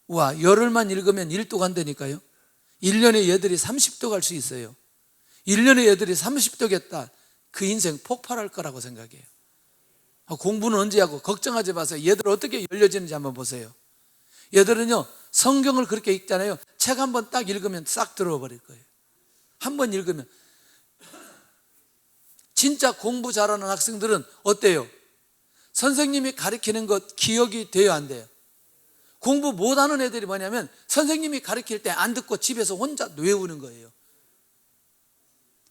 우와, 열흘만 읽으면 1도 간다니까요. 1년에 얘들이 30도 갈 수 있어요. 1년에 얘들이 30도겠다. 그 인생 폭발할 거라고 생각해요. 공부는 언제 하고 걱정하지 마세요. 얘들 어떻게 열려지는지 한번 보세요. 얘들은요, 성경을 그렇게 읽잖아요. 책 한 번 딱 읽으면 싹 들어와 버릴 거예요. 한 번 읽으면. 진짜 공부 잘하는 학생들은 어때요? 선생님이 가르치는 것 기억이 돼요, 안 돼요? 공부 못하는 애들이 뭐냐면 선생님이 가르칠 때 안 듣고 집에서 혼자 외우는 거예요.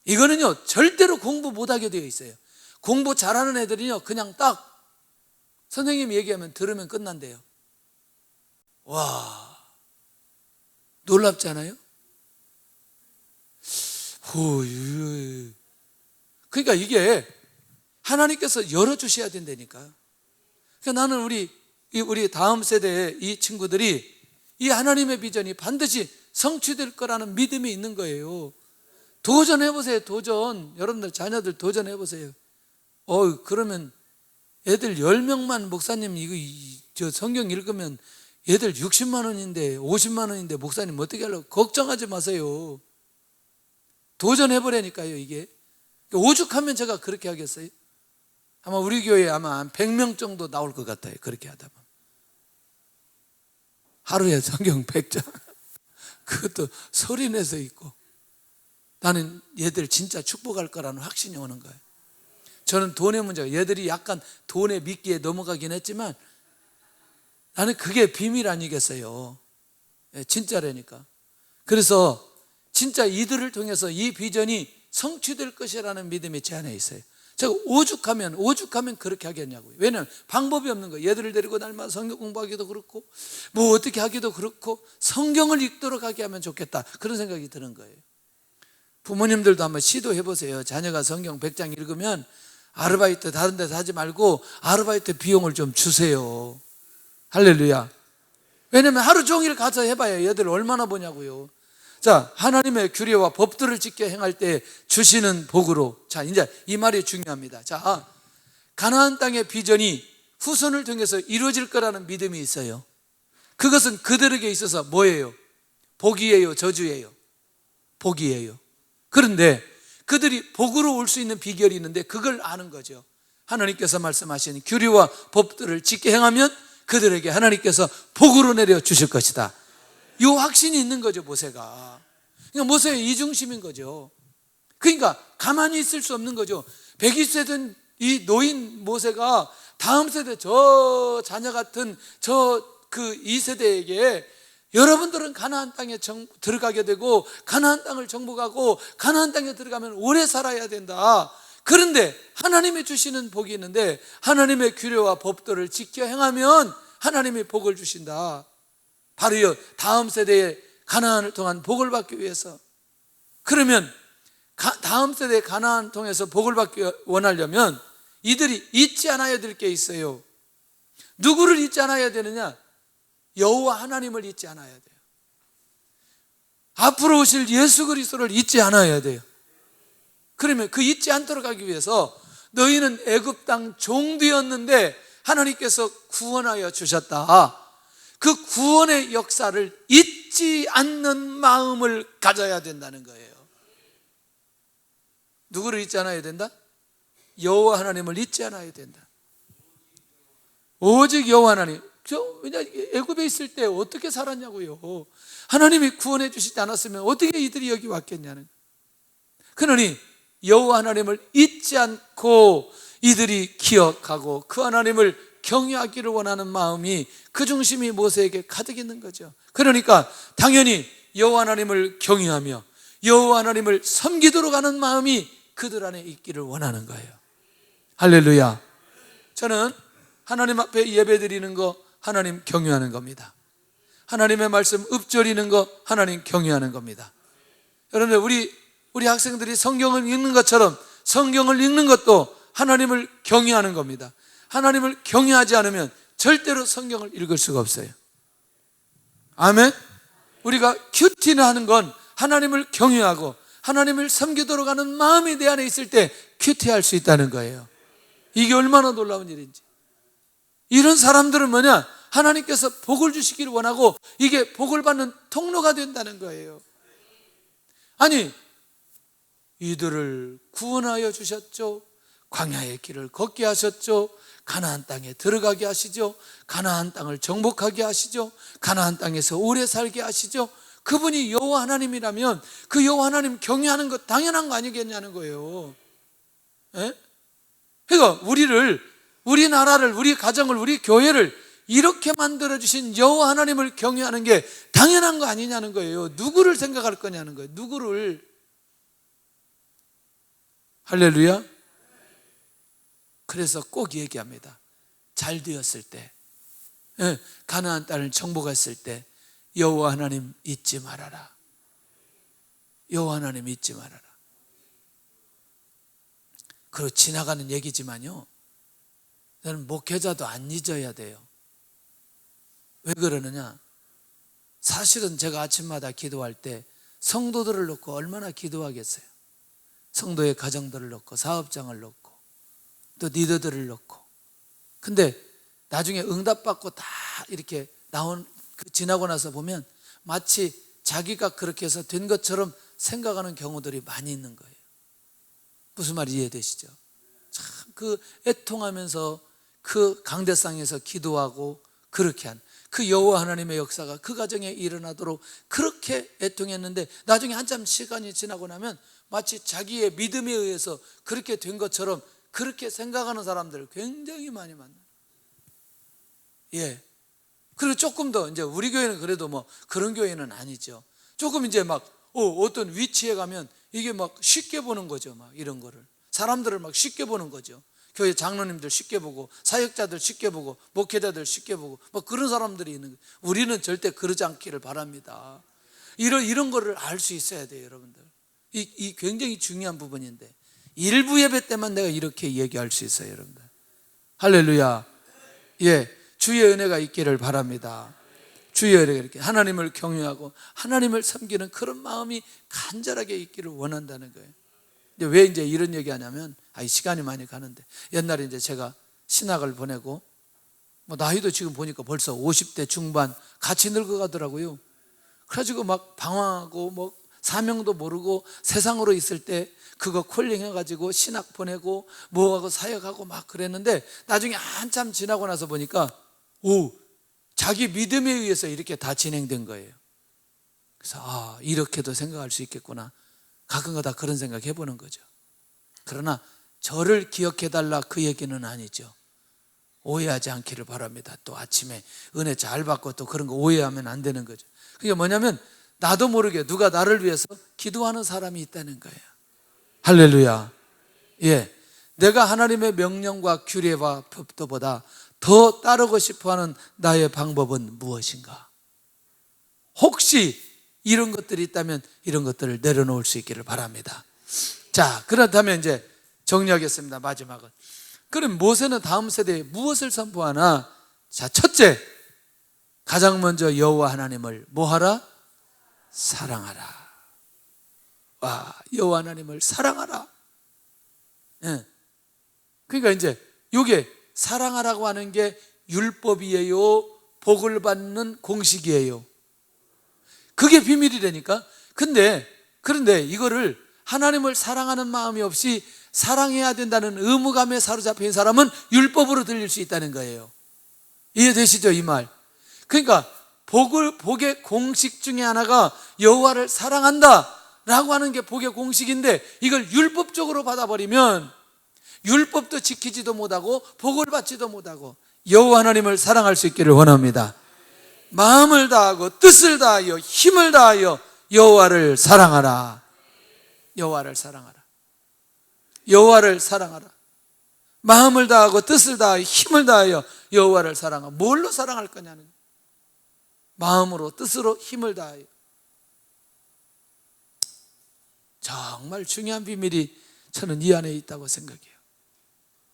이거는요 절대로 공부 못하게 되어 있어요. 공부 잘하는 애들은요 그냥 딱 선생님이 얘기하면 들으면 끝난대요. 와, 놀랍지 않아요? 그러니까 이게 하나님께서 열어주셔야 된다니까요. 그러니까 나는 우리 다음 세대의 이 친구들이 이 하나님의 비전이 반드시 성취될 거라는 믿음이 있는 거예요. 도전해보세요. 도전. 여러분들 자녀들 도전해보세요. 그러면 애들 10명만 목사님 저 성경 읽으면 애들 60만 원인데 50만 원인데 목사님 어떻게 하려고 걱정하지 마세요. 도전해보라니까요. 이게 오죽하면 제가 그렇게 하겠어요? 아마 우리 교회에 아마 한 100명 정도 나올 것 같아요. 그렇게 하다 보면 하루에 성경 100장 그것도 소리 내서 읽고. 나는 얘들 진짜 축복할 거라는 확신이 오는 거예요. 저는 돈의 문제가, 얘들이 약간 돈의 미끼에 넘어가긴 했지만 나는 그게 비밀 아니겠어요. 진짜라니까. 그래서 진짜 이들을 통해서 이 비전이 성취될 것이라는 믿음이 제 안에 있어요. 제가 오죽하면 그렇게 하겠냐고요. 왜냐하면 방법이 없는 거예요. 얘들을 데리고 날마다 성경 공부하기도 그렇고 뭐 어떻게 하기도 그렇고 성경을 읽도록 하게 하면 좋겠다, 그런 생각이 드는 거예요. 부모님들도 한번 시도해 보세요. 자녀가 성경 100장 읽으면 아르바이트 다른 데서 하지 말고 아르바이트 비용을 좀 주세요. 할렐루야. 왜냐하면 하루 종일 가서 해봐야 얘들 얼마나 보냐고요. 자, 하나님의 규례와 법들을 지켜 행할 때 주시는 복으로. 자, 이제 이 말이 중요합니다. 자, 가나안 땅의 비전이 후손을 통해서 이루어질 거라는 믿음이 있어요. 그것은 그들에게 있어서 뭐예요? 복이에요? 저주예요? 복이에요. 그런데 그들이 복으로 올 수 있는 비결이 있는데 그걸 아는 거죠. 하나님께서 말씀하신 규례와 법들을 지켜 행하면 그들에게 하나님께서 복으로 내려 주실 것이다. 이 확신이 있는 거죠, 모세가. 그러니까 모세의 이중심인 거죠. 그러니까 가만히 있을 수 없는 거죠. 120세 된 이 노인 모세가 다음 세대 저 자녀 같은 그 2세대에게 여러분들은 가나안 땅에 들어가게 되고 가나안 땅을 정복하고 가나안 땅에 들어가면 오래 살아야 된다. 그런데 하나님이 주시는 복이 있는데 하나님의 규례와 법도를 지켜 행하면 하나님이 복을 주신다. 바로 다음 세대에 가나안을 통한 복을 받기 위해서. 그러면 다음 세대에 가나안 통해서 복을 받기 원하려면 이들이 잊지 않아야 될 게 있어요. 누구를 잊지 않아야 되느냐? 여호와 하나님을 잊지 않아야 돼요. 앞으로 오실 예수 그리스도를 잊지 않아야 돼요. 그러면 그 잊지 않도록 하기 위해서 너희는 애굽 땅 종되었는데 하나님께서 구원하여 주셨다. 그 구원의 역사를 잊지 않는 마음을 가져야 된다는 거예요. 누구를 잊지 않아야 된다? 여호와 하나님을 잊지 않아야 된다. 오직 여호와 하나님. 왜냐 애굽에 있을 때 어떻게 살았냐고요. 하나님이 구원해 주시지 않았으면 어떻게 이들이 여기 왔겠냐는. 그러니 여호와 하나님을 잊지 않고 이들이 기억하고 그 하나님을 경외하기를 원하는 마음이, 그 중심이 모세에게 가득 있는 거죠. 그러니까 당연히 여호와 하나님을 경외하며 여호와 하나님을 섬기도록 하는 마음이 그들 안에 있기를 원하는 거예요. 할렐루야. 저는 하나님 앞에 예배드리는 거 하나님 경외하는 겁니다. 하나님의 말씀 읊조리는 거 하나님 경외하는 겁니다. 여러분들 우리 학생들이 성경을 읽는 것처럼 성경을 읽는 것도 하나님을 경외하는 겁니다. 하나님을 경외하지 않으면 절대로 성경을 읽을 수가 없어요. 아멘. 우리가 큐티나 하는 건 하나님을 경외하고 하나님을 섬기도록 하는 마음이 내 안에 있을 때 큐티할 수 있다는 거예요. 이게 얼마나 놀라운 일인지. 이런 사람들은 뭐냐? 하나님께서 복을 주시기를 원하고 이게 복을 받는 통로가 된다는 거예요. 아니, 이들을 구원하여 주셨죠. 광야의 길을 걷게 하셨죠. 가나안 땅에 들어가게 하시죠. 가나안 땅을 정복하게 하시죠. 가나안 땅에서 오래 살게 하시죠. 그분이 여호와 하나님이라면 그 여호와 하나님 경외하는 것 당연한 거 아니겠냐는 거예요. 예? 그러니까 우리 나라를, 우리 가정을, 우리 교회를 이렇게 만들어주신 여호와 하나님을 경외하는 게 당연한 거 아니냐는 거예요. 누구를 생각할 거냐는 거예요. 누구를. 할렐루야. 그래서 꼭 얘기합니다. 잘 되었을 때, 가나안 땅을 정복했을 때 여호와 하나님 잊지 말아라. 여호와 하나님 잊지 말아라. 그리고 지나가는 얘기지만요, 저는 목회자도 안 잊어야 돼요. 왜 그러느냐? 사실은 제가 아침마다 기도할 때 성도들을 놓고 얼마나 기도하겠어요. 성도의 가정들을 놓고, 사업장을 놓고, 또 리더들을 놓고. 근데 나중에 응답받고 다 이렇게 지나고 나서 보면 마치 자기가 그렇게 해서 된 것처럼 생각하는 경우들이 많이 있는 거예요. 무슨 말이 이해되시죠? 참 그 애통하면서 그 강대상에서 기도하고 그렇게 한 그 여호와 하나님의 역사가 그 가정에 일어나도록 그렇게 애통했는데, 나중에 한참 시간이 지나고 나면 마치 자기의 믿음에 의해서 그렇게 된 것처럼 그렇게 생각하는 사람들 굉장히 많이 만나요. 예. 그리고 조금 더, 이제 우리 교회는 그래도 뭐 그런 교회는 아니죠. 조금 이제 막 어떤 위치에 가면 이게 막 쉽게 보는 거죠. 막 이런 거를 사람들을 막 쉽게 보는 거죠. 교회 장로님들 쉽게 보고, 사역자들 쉽게 보고, 목회자들 쉽게 보고, 뭐 그런 사람들이 있는 거예요. 우리는 절대 그러지 않기를 바랍니다. 이런 거를 알 수 있어야 돼요, 여러분들. 이 굉장히 중요한 부분인데, 일부 예배 때만 내가 이렇게 얘기할 수 있어요, 여러분들. 할렐루야. 예, 주의 은혜가 있기를 바랍니다. 주의 은혜가 이렇게 하나님을 경외하고 하나님을 섬기는 그런 마음이 간절하게 있기를 원한다는 거예요. 왜 이제 이런 얘기 하냐면, 시간이 많이 가는데, 옛날에 이제 제가 신학을 보내고, 뭐 나이도 지금 보니까 벌써 50대 중반, 같이 늙어가더라고요. 그래가지고 막 방황하고, 뭐 사명도 모르고 세상으로 있을 때 그거 콜링 해가지고 신학 보내고 뭐하고 사역하고 막 그랬는데, 나중에 한참 지나고 나서 보니까 자기 믿음에 의해서 이렇게 다 진행된 거예요. 그래서 이렇게도 생각할 수 있겠구나. 가끔가다 그런 생각 해보는 거죠. 그러나 저를 기억해달라 그 얘기는 아니죠. 오해하지 않기를 바랍니다. 또 아침에 은혜 잘 받고 또 그런 거 오해하면 안 되는 거죠. 그게 뭐냐면, 나도 모르게 누가 나를 위해서 기도하는 사람이 있다는 거예요. 할렐루야. 예, 내가 하나님의 명령과 규례와 법도보다 더 따르고 싶어하는 나의 방법은 무엇인가? 혹시 이런 것들이 있다면 이런 것들을 내려놓을 수 있기를 바랍니다. 자, 그렇다면 이제 정리하겠습니다. 마지막은, 그럼 모세는 다음 세대에 무엇을 선포하나? 자, 첫째, 가장 먼저 여호와 하나님을 뭐하라? 사랑하라. 여호와 하나님을 사랑하라. 예. 그러니까 이제 이게 사랑하라고 하는 게 율법이에요, 복을 받는 공식이에요? 그게 비밀이라니까. 그런데 이거를 하나님을 사랑하는 마음이 없이 사랑해야 된다는 의무감에 사로잡혀 있는 사람은 율법으로 들릴 수 있다는 거예요. 이해되시죠, 이 말? 그러니까 복의 공식 중에 하나가 여호와를 사랑한다 라고 하는 게 복의 공식인데, 이걸 율법적으로 받아버리면 율법도 지키지도 못하고 복을 받지도 못하고 여호와 하나님을 사랑할 수 있기를 원합니다. 마음을 다하고 뜻을 다하여 힘을 다하여 여호와를 사랑하라. 여호와를 사랑하라. 여호와를 사랑하라. 마음을 다하고 뜻을 다하여 힘을 다하여 여호와를 사랑하라. 뭘로 사랑할 거냐는 거예요. 마음으로, 뜻으로, 힘을 다하여. 정말 중요한 비밀이 저는 이 안에 있다고 생각해요.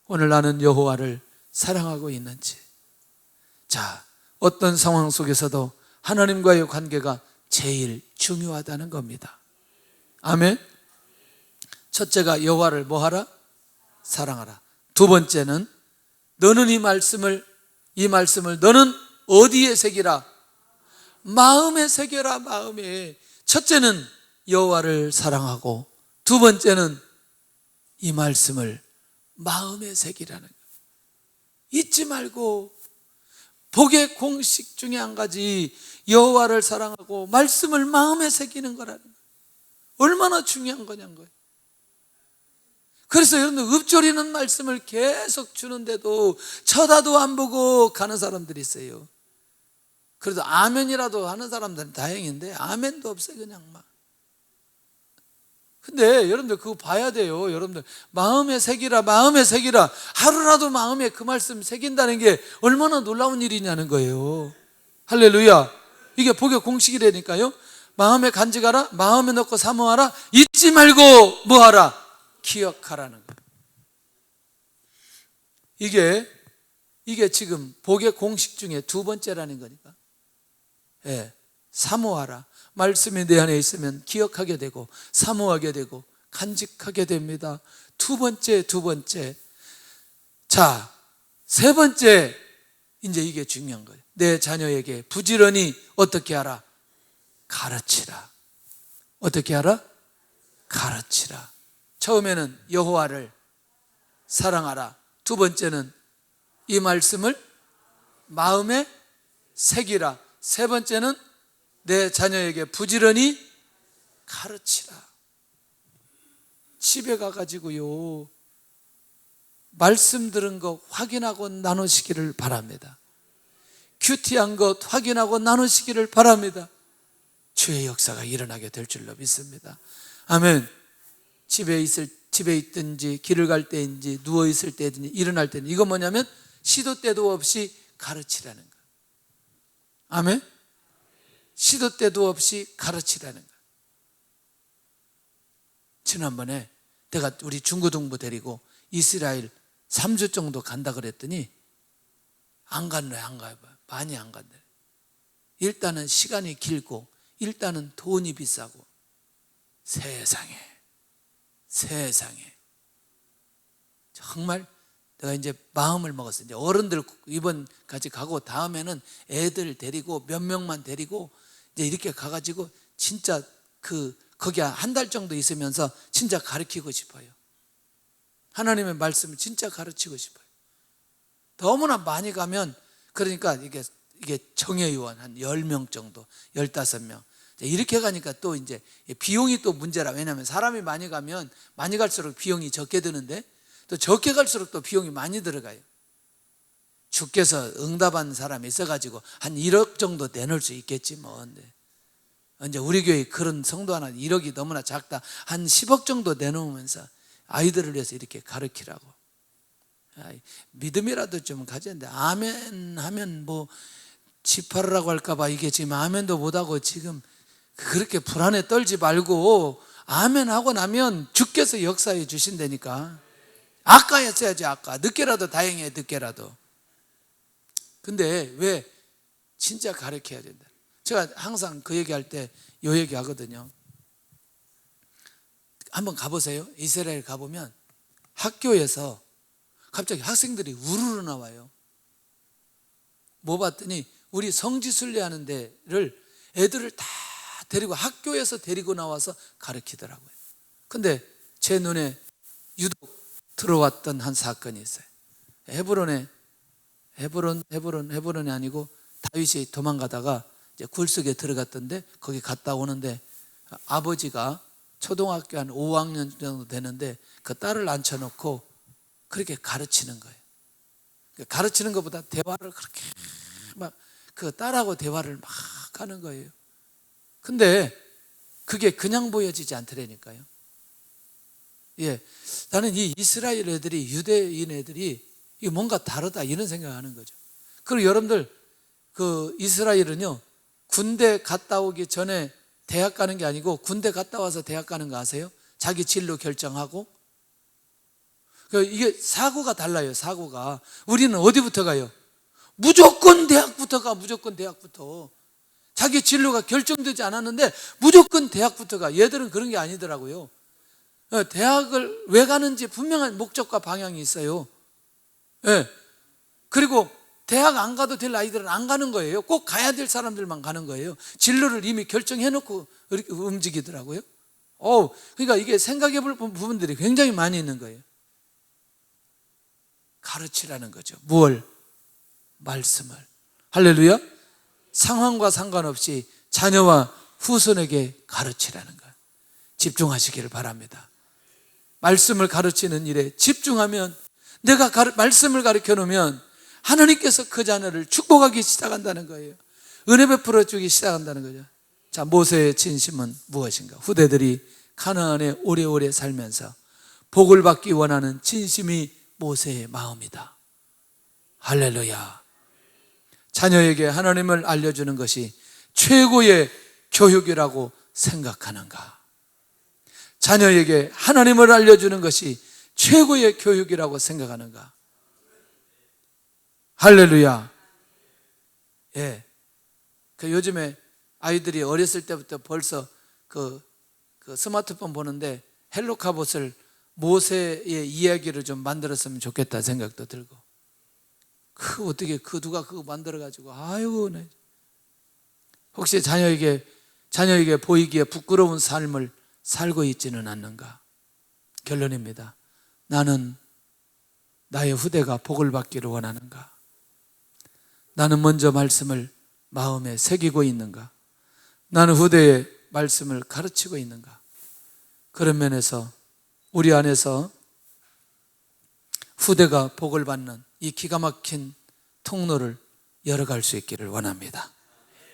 오늘 나는 여호와를 사랑하고 있는지. 자, 어떤 상황 속에서도 하나님과의 관계가 제일 중요하다는 겁니다. 아멘. 첫째가 여호와를 뭐하라? 사랑하라. 두 번째는 너는 이 말씀을 너는 어디에 새기라? 마음에 새겨라. 마음에. 첫째는 여호와를 사랑하고, 두 번째는 이 말씀을 마음에 새기라는 거예요. 잊지 말고. 복의 공식 중에 한 가지, 여호와를 사랑하고 말씀을 마음에 새기는 거라는 거예요. 얼마나 중요한 거냐는 거예요. 그래서 여러분들 읊조리는 말씀을 계속 주는데도 쳐다도 안 보고 가는 사람들이 있어요. 그래도 아멘이라도 하는 사람들은 다행인데 아멘도 없어요. 그냥 막. 근데 여러분들 그거 봐야 돼요. 여러분들 마음에 새기라, 마음에 새기라. 하루라도 마음에 그 말씀 새긴다는 게 얼마나 놀라운 일이냐는 거예요. 할렐루야. 이게 복의 공식이라니까요. 마음에 간직하라, 마음에 넣고 사모하라, 잊지 말고 뭐하라? 기억하라는 거예요. 이게 지금 복의 공식 중에 두 번째라는 거니까. 예, 사모하라. 말씀이 내 안에 있으면 기억하게 되고 사모하게 되고 간직하게 됩니다. 두 번째. 자, 세 번째, 이제 이게 중요한 거예요. 내 자녀에게 부지런히 어떻게 하라? 가르치라. 어떻게 하라? 가르치라. 처음에는 여호와를 사랑하라. 두 번째는 이 말씀을 마음에 새기라. 세 번째는 내 자녀에게 부지런히 가르치라. 집에 가가지고요, 말씀 들은 거 확인하고 나누시기를 바랍니다. 큐티한 것 확인하고 나누시기를 바랍니다. 주의 역사가 일어나게 될 줄로 믿습니다. 아멘. 집에 있든지 길을 갈 때인지 누워 있을 때든지 일어날 때는 이건 뭐냐면 시도 때도 없이 가르치라는 거. 아멘. 시도 때도 없이 가르치라는 거. 지난번에 내가 우리 중고등부 데리고 이스라엘 3주 정도 간다 그랬더니 안 간대, 안 가요. 많이 안 간대. 일단은 시간이 길고 일단은 돈이 비싸고. 세상에 정말 내가 이제 마음을 먹었어요. 이제 어른들 이번 같이 가고 다음에는 애들 데리고 몇 명만 데리고 이제 이렇게 가가지고 진짜 거기 한 달 정도 있으면서 진짜 가르치고 싶어요. 하나님의 말씀을 진짜 가르치고 싶어요. 너무나 많이 가면 그러니까 이게 정예요원 한 10명 정도, 15명 이렇게 가니까 또 이제 비용이 또 문제라. 왜냐하면 사람이 많이 가면 많이 갈수록 비용이 적게 드는데 또 적게 갈수록 또 비용이 많이 들어가요. 주께서 응답한 사람이 있어가지고 한 1억 정도 내놓을 수 있겠지 뭐. 이제 우리 교회 그런 성도 하나 1억이 너무나 작다. 한 10억 정도 내놓으면서 아이들을 위해서 이렇게 가르치라고. 믿음이라도 좀 가졌는데 아멘 하면 뭐 집팔으라고 할까봐 이게 지금 아멘도 못하고 지금 그렇게 불안에 떨지 말고 아멘 하고 나면 주께서 역사해 주신다니까. 아까 했어야지. 아까 늦게라도 다행이에요. 늦게라도. 근데 왜 진짜 가르쳐야 된다. 제가 항상 그 얘기할 때 요 얘기 하거든요. 한번 가보세요. 이스라엘 가보면 학교에서 갑자기 학생들이 우르르 나와요. 뭐 봤더니 우리 성지순례 하는 데를 애들을 다 데리고 학교에서 데리고 나와서 가르치더라고요. 근데 제 눈에 유독 들어왔던 한 사건이 있어요. 헤브론이 아니고 다윗이 도망가다가 이제 굴속에 들어갔던데 거기 갔다 오는데 아버지가 초등학교 한 5학년 정도 되는데 그 딸을 앉혀놓고 그렇게 가르치는 거예요. 가르치는 것보다 대화를 그렇게 막 그 딸하고 대화를 막 하는 거예요. 근데 그게 그냥 보여지지 않더라니까요. 예, 나는 이 이스라엘 애들이, 유대인 애들이 이게 뭔가 다르다 이런 생각을 하는 거죠. 그리고 여러분들 그 이스라엘은요 군대 갔다 오기 전에 대학 가는 게 아니고 군대 갔다 와서 대학 가는 거 아세요? 자기 진로 결정하고. 이게 사고가 달라요. 사고가. 우리는 어디부터 가요? 무조건 대학부터 가. 무조건 대학부터. 자기 진로가 결정되지 않았는데 무조건 대학부터 가. 얘들은 그런 게 아니더라고요. 대학을 왜 가는지 분명한 목적과 방향이 있어요. 예. 그리고 대학 안 가도 될 아이들은 안 가는 거예요. 꼭 가야 될 사람들만 가는 거예요. 진로를 이미 결정해놓고 이렇게 움직이더라고요. 그러니까 이게 생각해 볼 부분들이 굉장히 많이 있는 거예요. 가르치라는 거죠. 무엇을? 말씀을. 할렐루야. 상황과 상관없이 자녀와 후손에게 가르치라는 것. 집중하시기를 바랍니다. 말씀을 가르치는 일에 집중하면 내가 말씀을 가르쳐 놓으면 하나님께서 그 자녀를 축복하기 시작한다는 거예요. 은혜 베풀어 주기 시작한다는 거죠. 자, 모세의 진심은 무엇인가? 후대들이 가나안에 오래오래 살면서 복을 받기 원하는 진심이 모세의 마음이다. 할렐루야. 자녀에게 하나님을 알려주는 것이 최고의 교육이라고 생각하는가? 자녀에게 하나님을 알려주는 것이 최고의 교육이라고 생각하는가? 할렐루야. 예. 요즘에 아이들이 어렸을 때부터 벌써 그 스마트폰 보는데 헬로카봇을 모세의 이야기를 좀 만들었으면 좋겠다 생각도 들고, 어떻게 누가 그거 만들어가지고, 아이고, 네. 혹시 자녀에게 보이기에 부끄러운 삶을 살고 있지는 않는가? 결론입니다. 나는 나의 후대가 복을 받기를 원하는가? 나는 먼저 말씀을 마음에 새기고 있는가? 나는 후대의 말씀을 가르치고 있는가? 그런 면에서 우리 안에서 후대가 복을 받는 이 기가 막힌 통로를 열어갈 수 있기를 원합니다.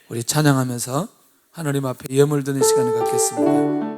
우리 찬양하면서 하나님 앞에 예물 드는 시간을 갖겠습니다.